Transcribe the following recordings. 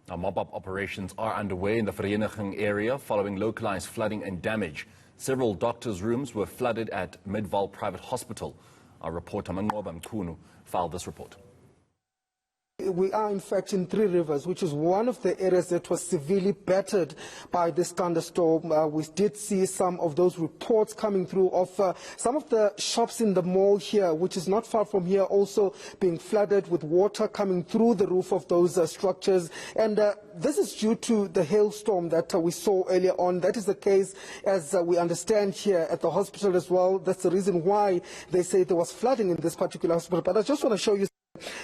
Now, mop-up operations are underway in the Vereeniging area following localized flooding and damage. Several doctors' rooms were flooded at Midvaal Private Hospital. Our reporter Manqoba Mchunu filed this report. We are in fact in Three Rivers, which is one of the areas that was severely battered by this thunderstorm. We did see some of those reports coming through of some of the shops in the mall here, which is not far from here, also being flooded with water coming through the roof of those structures. And this is due to the hailstorm that we saw earlier on. That is the case, as we understand, here at the hospital as well. That's the reason why they say there was flooding in this particular hospital. But I just want to show you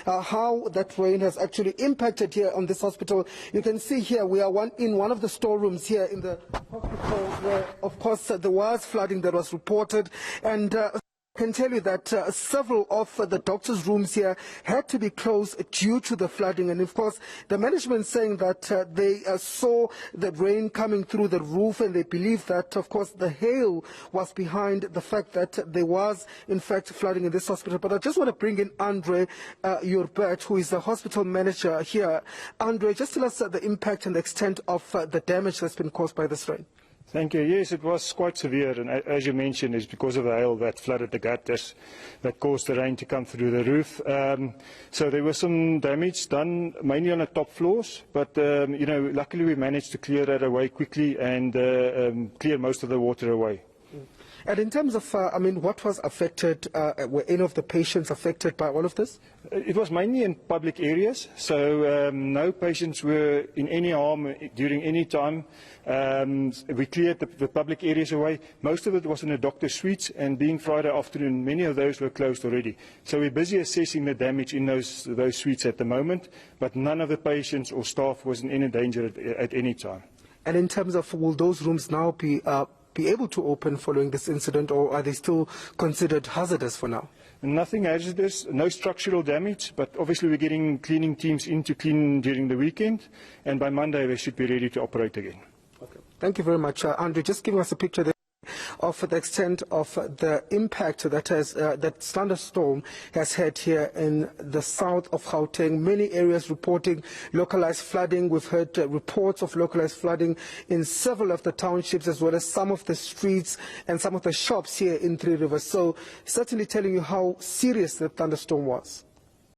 how that rain has actually impacted here on this hospital. You can see here we are in one of the storerooms here in the hospital where, of course, there was flooding that was reported. And I can tell you that several of the doctors' rooms here had to be closed due to the flooding. And of course, the management saying that they saw the rain coming through the roof, and they believe that, of course, the hail was behind the fact that there was, in fact, flooding in this hospital. But I just want to bring in Andre Urbert, who is the hospital manager here. Andre, just tell us the impact and the extent of the damage that's been caused by this rain. Thank you. Yes, it was quite severe, and as you mentioned, it's because of the hail that flooded the gutters that caused the rain to come through the roof. So there was some damage done, mainly on the top floors, but luckily we managed to clear that away quickly and clear most of the water away. And in terms of, what was affected, were any of the patients affected by all of this? It was mainly in public areas, so no patients were in any harm during any time. We cleared the public areas away. Most of it was in the doctor's suites, and being Friday afternoon, many of those were closed already. So we're busy assessing the damage in those suites at the moment, but none of the patients or staff was in any danger at any time. And in terms of, will those rooms now be able to open following this incident, or are they still considered hazardous for now? Nothing hazardous, no structural damage, but obviously we're getting cleaning teams in to clean during the weekend, and by Monday they should be ready to operate again. Okay. Thank you very much. Andre, just giving us a picture there of the extent of the impact that that thunderstorm has had here in the south of Gauteng. Many areas reporting localized flooding. We've heard reports of localized flooding in several of the townships, as well as some of the streets and some of the shops here in Three Rivers. So certainly telling you how serious the thunderstorm was.